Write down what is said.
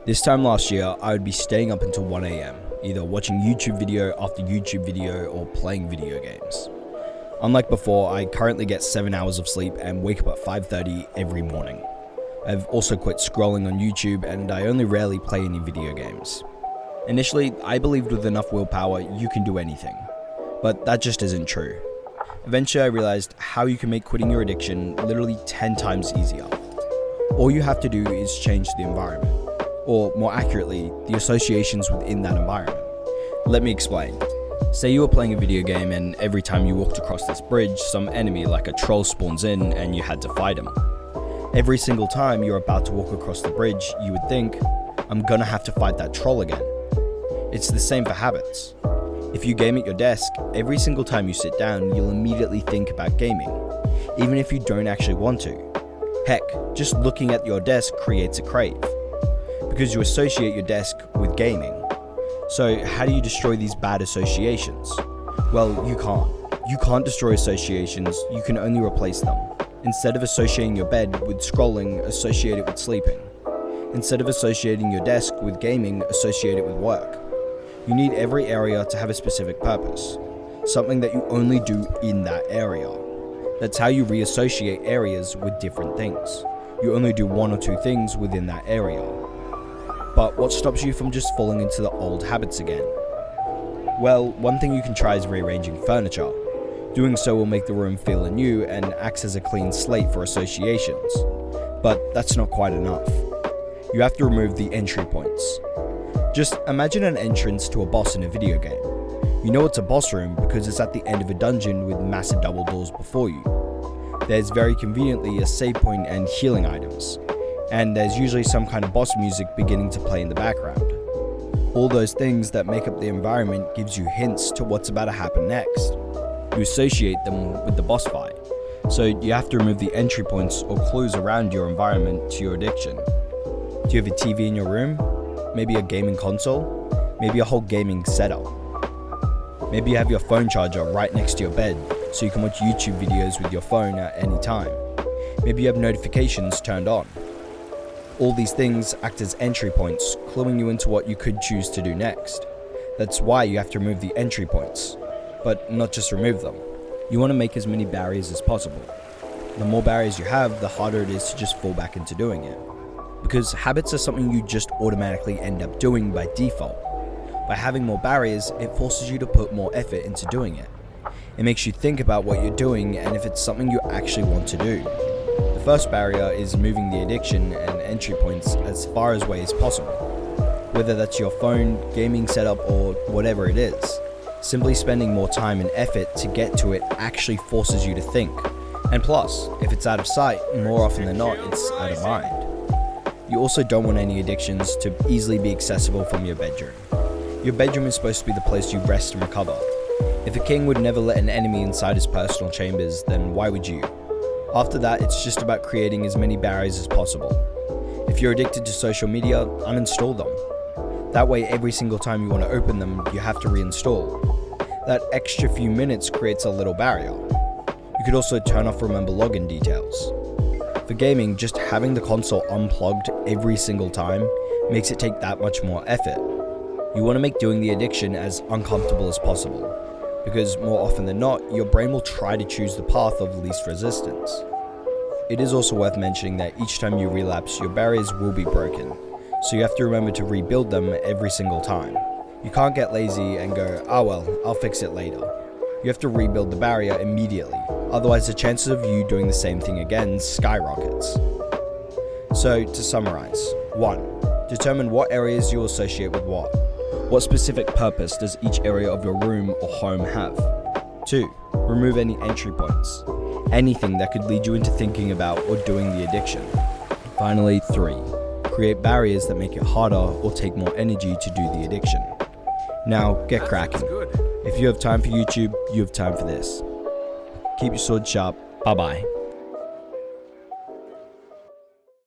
This time last year, I would be staying up until 1 AM, either watching YouTube video after YouTube video or playing video games. Unlike before, I currently get 7 hours of sleep and wake up at 5:30 every morning. I've also quit scrolling on YouTube and I only rarely play any video games. Initially, I believed with enough willpower you can do anything, but that just isn't true. Eventually I realized how you can make quitting your addiction literally 10 times easier. All you have to do is change the environment, or more accurately, the associations within that environment. Let me explain. Say you were playing a video game and every time you walked across this bridge, some enemy like a troll spawns in and you had to fight him. Every single time you're about to walk across the bridge, you would think, I'm gonna have to fight that troll again. It's the same for habits. If you game at your desk, every single time you sit down, you'll immediately think about gaming, even if you don't actually want to. Heck, just looking at your desk creates a crave, because you associate your desk with gaming. So how do you destroy these bad associations? Well, you can't. You can't destroy associations, you can only replace them. Instead of associating your bed with scrolling, associate it with sleeping. Instead of associating your desk with gaming, associate it with work. You need every area to have a specific purpose, something that you only do in that area. That's how you reassociate areas with different things. You only do one or two things within that area. But what stops you from just falling into the old habits again? Well, one thing you can try is rearranging furniture. Doing so will make the room feel anew and acts as a clean slate for associations. But that's not quite enough. You have to remove the entry points. Just imagine an entrance to a boss in a video game. You know it's a boss room because it's at the end of a dungeon with massive double doors before you. There's very conveniently a save point and healing items. And there's usually some kind of boss music beginning to play in the background. All those things that make up the environment gives you hints to what's about to happen next. You associate them with the boss fight. So you have to remove the entry points or clues around your environment to your addiction. Do you have a TV in your room? Maybe a gaming console? Maybe a whole gaming setup? Maybe you have your phone charger right next to your bed so you can watch YouTube videos with your phone at any time. Maybe you have notifications turned on. All these things act as entry points, cluing you into what you could choose to do next. That's why you have to remove the entry points, but not just remove them. You want to make as many barriers as possible. The more barriers you have, the harder it is to just fall back into doing it. Because habits are something you just automatically end up doing by default. By having more barriers, it forces you to put more effort into doing it. It makes you think about what you're doing and if it's something you actually want to do. The first barrier is moving the addiction and entry points as far away as possible. Whether that's your phone, gaming setup, or whatever it is. Simply spending more time and effort to get to it actually forces you to think. And plus, if it's out of sight, more often than not, it's out of mind. You also don't want any addictions to easily be accessible from your bedroom. Your bedroom is supposed to be the place you rest and recover. If a king would never let an enemy inside his personal chambers, then why would you? After that, it's just about creating as many barriers as possible. If you're addicted to social media, uninstall them. That way, every single time you want to open them, you have to reinstall. That extra few minutes creates a little barrier. You could also turn off remember login details. For gaming, just having the console unplugged every single time makes it take that much more effort. You want to make doing the addiction as uncomfortable as possible, because more often than not, your brain will try to choose the path of least resistance. It is also worth mentioning that each time you relapse, your barriers will be broken, so you have to remember to rebuild them every single time. You can't get lazy and go, oh well, I'll fix it later. You have to rebuild the barrier immediately, otherwise the chances of you doing the same thing again skyrockets. So, to summarize, 1. Determine what areas you associate with what. What specific purpose does each area of your room or home have? 2. Remove any entry points. Anything that could lead you into thinking about or doing the addiction. Finally, 3. Create barriers that make it harder or take more energy to do the addiction. Now, get cracking. If you have time for YouTube, you have time for this. Keep your sword sharp. Bye-bye.